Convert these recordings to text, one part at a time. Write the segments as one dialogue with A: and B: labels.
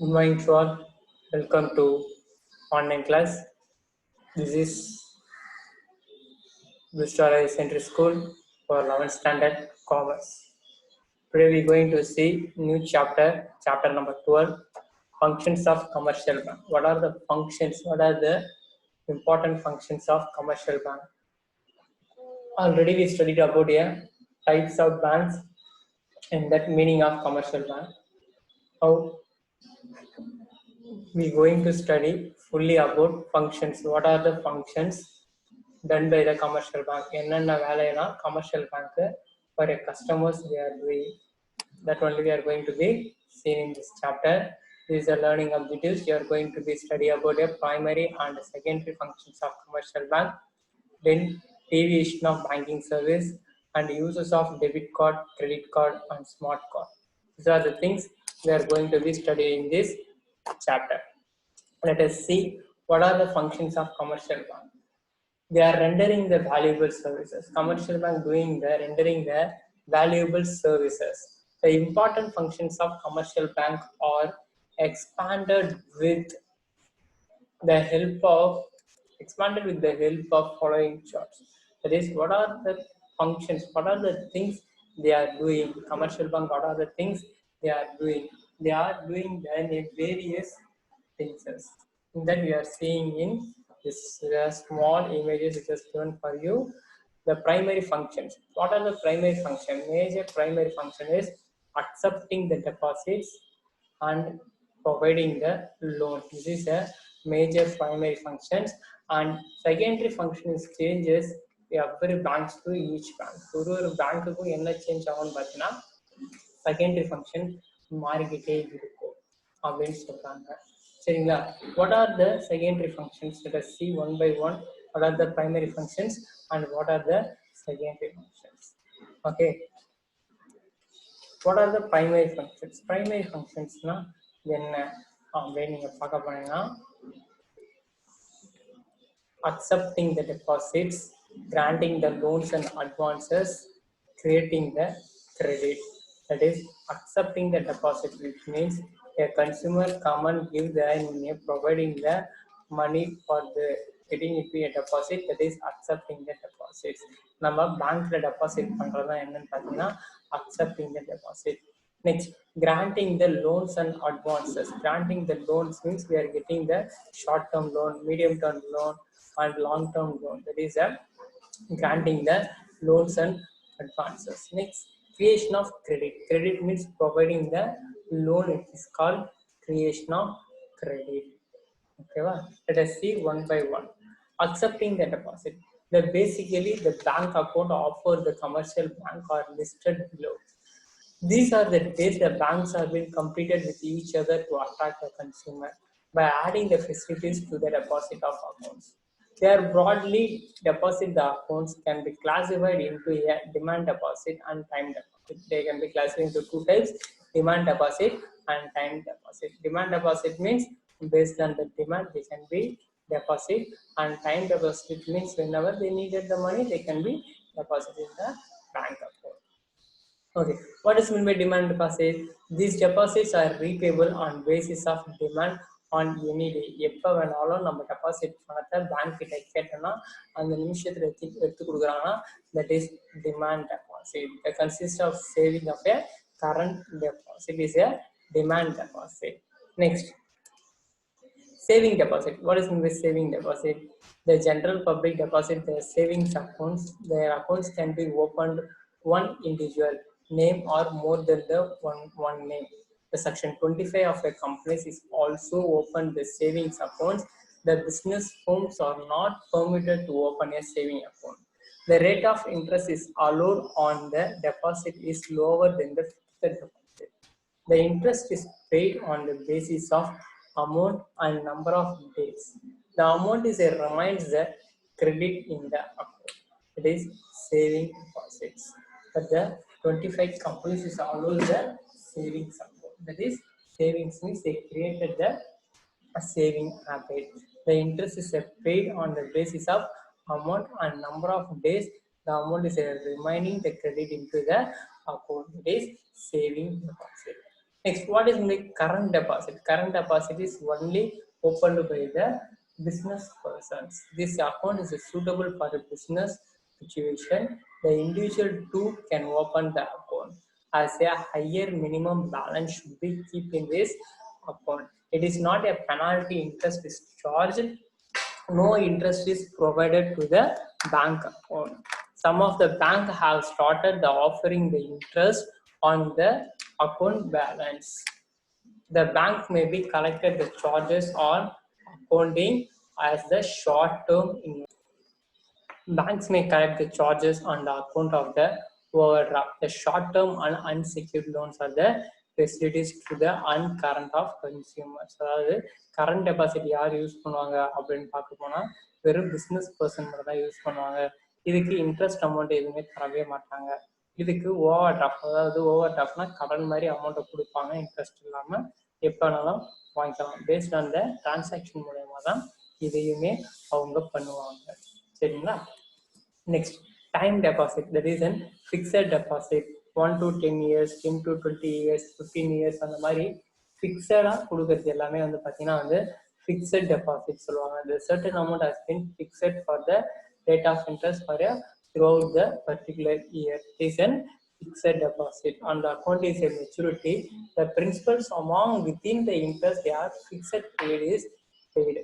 A: Good morning to all. Welcome to online class. This is Vistara Central School for 11th Standard Commerce. Today we are going to see new chapter number 12, Functions of Commercial Bank. What are the functions? What are the important functions of commercial bank? Already we studied about types of banks and that meaning of commercial bank. How we going to study fully about functions. What are the functions done by the commercial bank? என்னென்ன வேலைனா commercial bank for a customers they are doing. That only we are going to be seen in this chapter. This is the learning objectives. You are going to be study about a primary and secondary functions of commercial bank, then deviation of banking service and uses of debit card, credit card and smart card. These are the things we are going to be studying in this chapter. Let us see what are the functions of commercial bank. They are rendering the valuable services. Commercial bank doing the rendering the valuable services. The important functions of commercial bank are expanded with the help of following charts. That is, what are the functions, what are the things they are doing? Commercial bank, what are the things they are doing? They are doing the various things that we are seeing in this small images which is given for you. The primary functions. What are the primary function? Major primary function is accepting the deposits and providing the loan. This is a major primary functions, and secondary function is changes every banks to each bank. ஒரு பேங்க்குக்கும் என்ன change ஆகும்னு பார்த்தீங்கன்னா secondary function மாறிக்கிட்டே இருக்கும் அப்படின்னு சொல்றாங்க. சரிங்களா? What are the secondary functions? Let us see one by one. What are the primary functions and what are the secondary functions? Okay. What are the primary functions? Primary functions na என்ன அப்படின்னு நீங்க பார்க்க போனீங்கன்னா accepting the deposits, granting the loans and advances, creating the credit. That is accepting the deposit, which means a consumer come and give the providing the money for the getting into a deposit. That is accepting the deposits. நம்ம பேங்க்ல deposit பண்றதா என்னன்னு பார்த்தீங்கன்னா accepting the deposit. Next, granting the loans and advances. Granting the loans means we are getting the short-term loan, medium-term loan, and long-term loan. That is granting the loans and advances. Next, creation of credit. Credit means providing the loan. It is called creation of credit. Okay, let us see one by one. Accepting the deposit. Basically the bank account offered the commercial bank are listed below. These are the ways the banks have been completed with each other to attract the consumer by adding the facilities to the deposit of accounts. They are broadly deposit the accounts can be classified into a demand deposit and time deposit. They can be classified into two types: demand deposit and time deposit. Demand deposit means based on the demand they can be deposit, and time deposit means whenever they needed the money they can be deposited in the bank account. Okay, what is meant by demand deposit? These deposits are repayable on basis of demand on any day. எப்போ வேணாலும் நம்ம deposit பணத்தை bank கிட்ட கேட்டோம்னா அந்த நிமிஷத்துல எடுத்து கொடுக்குறாங்கன்னா that is demand deposit. The consist of saving of a current deposit is a demand deposit. Next, saving deposit. What is meant by saving deposit? The general public deposit their savings accounts. Their accounts can be opened one individual name or more than the one name. The section 25 of a company is also open the savings accounts. The business firms are not permitted to open a saving account. The rate of interest is allowed on the deposit is lower than the fixed deposit. The interest is paid on the basis of amount and number of days. The amount is a reminds the credit in the account. It is saving deposits. But the 25 companies is always the savings account. That is savings means they created the saving habit. The interest is paid on the basis of amount and number of days. The amount is remaining the credit into the account. It is saving deposit. Next, what is the current deposit? Current deposit is only opened by the business persons. This account is suitable for a business situation. The individual too can open the account, as a higher minimum balance should be kept in this account. It is not a penalty interest is charged. No interest is provided to the bank account. Some of the bank have started the offering the interest on the account balance. The bank may be collected the charges on accounting as the short term investment. Banks may collect the charges on the account of the overdraft. The short term and unsecured loans are the facilities to the uncurrent of consumers. அதாவது current deposit யார் use பண்ணுவாங்க அப்படின்னு பார்க்க போனா வெறும் business person மட்டும் தான் use பண்ணுவாங்க. இதுக்கு இன்ட்ரெஸ்ட் அமௌண்ட் எதுவுமே தரவே மாட்டாங்க. இதுக்கு ஓவர் டிராஃப்ட், அதாவது ஓவர் டிராஃப்ட்னா கடன் மாதிரி அமௌண்ட்டை கொடுப்பாங்க, இன்ட்ரெஸ்ட் இல்லாமல் எப்போ வேணாலும் வாங்கிக்கலாம். பேஸ்ட் ஆன் த டிரான்சாக்ஷன் மூலயமா தான் இதையுமே அவங்க பண்ணுவாங்க. சரிங்களா? Next, time deposit. That is a fixed deposit. 1 to 10 years, 10 to 20 years, 15 years அந்த மாதிரி ஃபிக்ஸடாக கொடுக்கறது எல்லாமே வந்து பார்த்தீங்கன்னா வந்து ஃபிக்ஸட் டெபாசிட் சொல்லுவாங்க. The certain amount has been fixed for the rate of interest for a throughout the particular year. It is a fixed deposit. On the account is a maturity. The principals among within the interest they are fixed period is paid.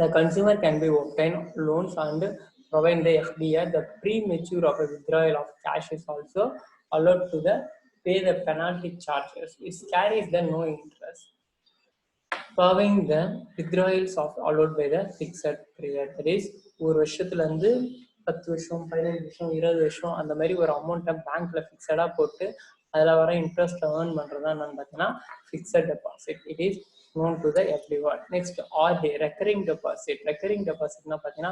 A: The consumer can be obtain loans and provide the FDR. The premature of a withdrawal of cash is also allowed to the pay the penalty charges. It carries the no interest. Following the withdrawals of allowed by the fixed period. That is, ஒரு வருஷத்துல இருந்து 10 வருஷம் 15 வருஷம் 20 வருஷம் அந்த மாதிரி ஒரு அமௌண்ட்டை பேங்க்ல ஃபிக்ஸடா போட்டு அதில் வர இன்ட்ரெஸ்ட் ஏர்ன் பண்ணுறதா என்னன்னு பார்த்தீங்கன்னா fixed deposit. It is known to the everyone. Next, RD, recurring deposit. Recurring deposit na pathina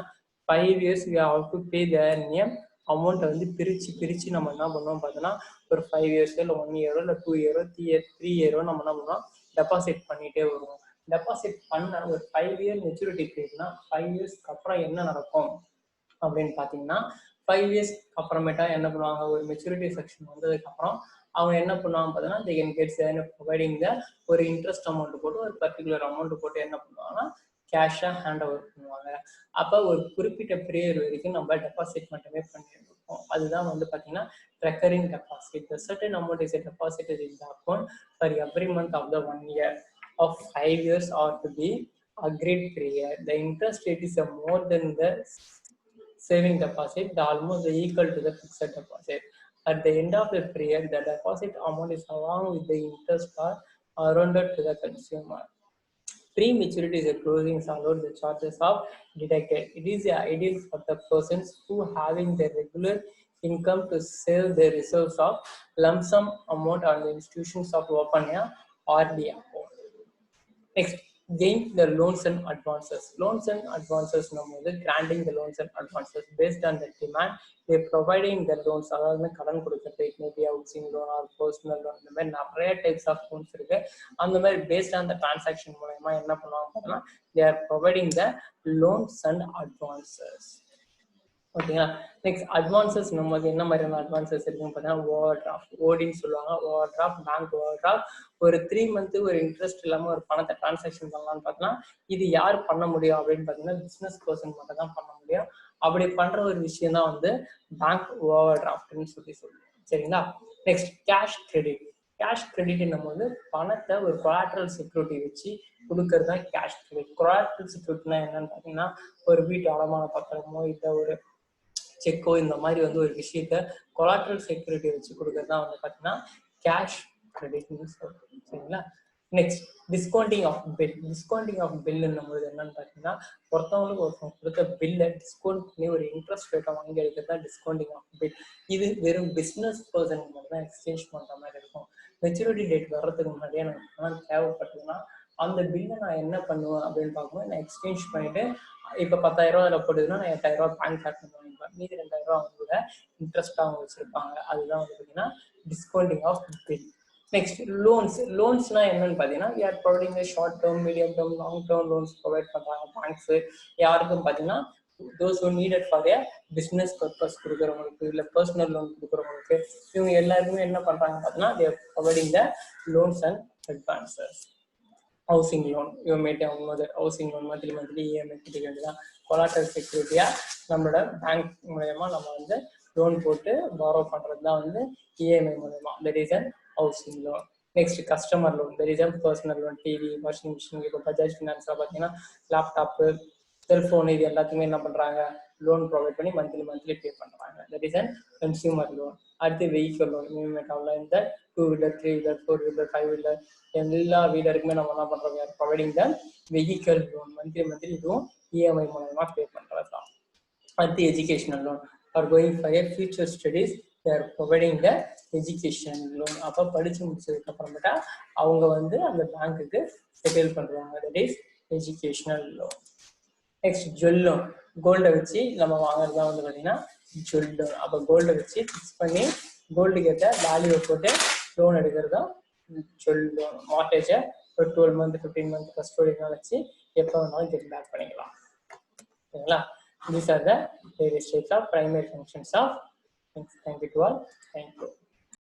A: 5 years we have to pay the name amount வந்து பிரிச்சு நம்ம என்ன பண்ணுவோம் பார்த்தோன்னா ஒரு 5 years இல்லை 1 year இல்லை 2 year 3 year நம்ம என்ன பண்ணுவோம் டெபாசிட் பண்ணிட்டே வருவோம். டெபாசிட் பண்ண ஒரு 5 year மெச்சூரிட்டி பீரியட்னா 5 yearsக்கு அப்புறம் என்ன நடக்கும் அப்படின்னு பார்த்தீங்கன்னா 5 years அப்புறமேட்டா என்ன பண்ணுவாங்க, ஒரு மெச்சூரிட்டி செக்ஷன் வந்ததுக்கு அப்புறம் அவங்க என்ன பண்ணுவாங்க பார்த்தீங்கன்னா they can get providing the ஒரு இன்ட்ரெஸ்ட் அமௌண்ட் போட்டு ஒரு பர்டிகுலர் அமௌண்ட் போட்டு என்ன பண்ணுவாங்கன்னா கேஷா ஹேண்ட் ஓவர் பண்ணுவாங்க. அப்போ ஒரு குறிப்பிட்ட பீரியட் வரைக்கும் நம்ம டெபாசிட் மட்டுமே பண்ணிருக்கோம். அதுதான் வந்து பார்த்தீங்கன்னா recurring deposit. The certain amount is deposited in the account for every month of the 1 year of 5 years or to be agreed period. The interest rate is more than the saving deposit, almost equal to the fixed deposit. At the end of the period, the deposit amount is along with the interest are rounded to the consumer. Pre-maturity is a closing is allowed the charges of deducted. It is ideal for the persons who having their regular income to save their reserves of lump sum amount on the institutions of open RD account. Next, gain the loans and advances. Loans and advances நம்ம granting the loans and advances based on the demand. They providing the loans, அதாவது கடன் கொடுக்கறது, it may be housing loan or personal loan, இந்த மாதிரி நிறைய types of loans இருக்கு. அந்த மாதிரி based on the transaction மூலமா என்ன பண்ணுவாங்க பார்த்தீங்கன்னா they are providing the loans and advances. ஓகேங்களா? நெக்ஸ்ட் அட்வான்சஸ் நமக்கு என்ன மாதிரியான அட்வான்சஸ் இருக்குன்னு பார்த்தீங்கன்னா ஓவர் டிராஃப்ட், ஓடின்னு சொல்லுவாங்க. Over draft, bank over draft, ஒரு 3 month ஒரு இன்ட்ரெஸ்ட் இல்லாமல் ஒரு பணத்தை டிரான்சாக்ஷன் பண்ணலாம்னு பார்த்தீங்கன்னா இது யார் பண்ண முடியும் அப்படின்னு பார்த்தீங்கன்னா பிஸ்னஸ் பர்சன் மட்டும் தான் பண்ண முடியும். அப்படி பண்ற ஒரு விஷயம் தான் வந்து பேங்க் ஓவர் டிராஃப்ட்னு சொல்லுவோம். சரிங்களா? Next cash credit. Cash credit நம்ம வந்து பணத்தை ஒரு கொலாட்ரல் செக்யூரிட்டி வச்சு கொடுக்கறது தான் கேஷ் கிரெடிட். கொலாட்ரல் செக்யூரிட்டினா என்னன்னு பார்த்தீங்கன்னா ஒரு வீட்டு அடமான பத்திரமோ இல்லை ஒரு செக்கோ இந்த மாதிரி வந்து ஒரு விஷயத்த கொலாட்ரல் செக்யூரிட்டி வச்சு கொடுக்கறது தான் வந்து பார்த்தீங்கன்னா கேஷ் கிரெடிட்னு சொல்றோம். சரிங்களா? Next discounting of bill. Discounting of பில்லுன்னும் போது என்னன்னு பார்த்தீங்கன்னா ஒருத்தவங்களுக்கு ஒருத்தவங்க கொடுத்த பில்லை டிஸ்கவுண்ட் பண்ணி ஒரு இன்ட்ரெஸ்ட் ரேட்டை வாங்கி எடுக்கிறது தான் டிஸ்கவுண்டிங் ஆஃப் பில். இது வெறும் பிஸ்னஸ் பர்சனுக்கு மட்டும் தான் எக்ஸ்சேஞ்ச் பண்ணுற மாதிரி இருக்கும். மெச்சூரிட்டி டேட் வர்றதுக்கு முன்னாடியே எனக்கு பணம் தேவைப்பட்டதுன்னா அந்த பில்லை நான் என்ன பண்ணுவேன் அப்படின்னு பார்க்கும்போது நான் எக்ஸ்சேஞ்ச் பண்ணிட்டு இப்போ 10,000 அதில் போடுதுன்னா நான் 8,000 பேங்க் அக்கௌண்ட் வாங்கிப்பேன். மீதி 2,000 அவங்களோட இன்ட்ரெஸ்ட் அவங்க வச்சிருப்பாங்க. அதுதான் வந்து பார்த்தீங்கன்னா discounting of bill. Next loans. லோன்ஸ்னா என்னன்னு பார்த்தீங்கன்னா we are providing short term, medium term, long term loans provide பண்ணுறாங்க பேங்க்ஸ். யாருக்கும் பார்த்தீங்கன்னா those who need it for a business purpose கொடுக்குறவங்களுக்கு இல்லை பர்சனல் லோன் கொடுக்குறவங்களுக்கு இவங்க எல்லாருக்குமே என்ன பண்றாங்க பார்த்தீங்கன்னா they are providing the loans and advances. Housing loan இவமேட்டு அவங்க ஹவுசிங் லோன் மந்த்லி இஎம்ஐ கட்டிக்க வேண்டியதான். கொலாட்டரல் செக்யூரிட்டியா நம்மளோட பேங்க் மூலயமா நம்ம வந்து லோன் போட்டு பாரோ பண்றது தான் வந்து இஎம்ஐ மூலயமா. That is an housing loan. Next customer loan. That is a personal loan. TV, washing machine, இப்போ பஜாஜ் ஃபினான்ஸ்ல பார்த்தீங்கன்னா லேப்டாப்பு, செல்ஃபோன் இது எல்லாத்துக்குமே என்ன பண்றாங்க லோன் ப்ரொவைட் பண்ணி மந்த்லி பே பண்றாங்க. That is an consumer loan. அடுத்து வெஹிக்கல் லோன். இனிமேட்டாவில் இந்த 2 வீலர், 3 வீலர், 4 வீலர், 5 வீலர் எல்லா வீலருக்குமே நம்ம என்ன பண்றோம் providing the vehicle loan. Monthly இதுவும் இஎம்ஐ மூலமா பே பண்றது தான். அடுத்து educational loan. Are going for A future studies they are providing the education loan. அப்போ படிச்சு முடிச்சதுக்கு அப்புறமேட்டா அவங்க வந்து அந்த பேங்க்குக்கு செட்டில் பண்றாங்க. That is educational loan. Next jewel loan. கோல்டை வச்சு நம்ம வாங்குறதா வந்து பார்த்தீங்கன்னா ஜுவல் லோன். அப்போ கோல்டை வச்சு ஃபிக்ஸ் பண்ணி கோல்டுக்கு ஏற்ற வேல்யூவை போட்டு லோன் எடுக்கிறதா ஜுவல் லோன். மார்டேஜை ஒரு 12 month 15 month கஸ்டோடியனாக வச்சு எப்போ வேணாலும் கெட் பேக் பண்ணிக்கலாம். ஓகேங்களா? These are the various types of primary functions of. Thank you to all. Thank you.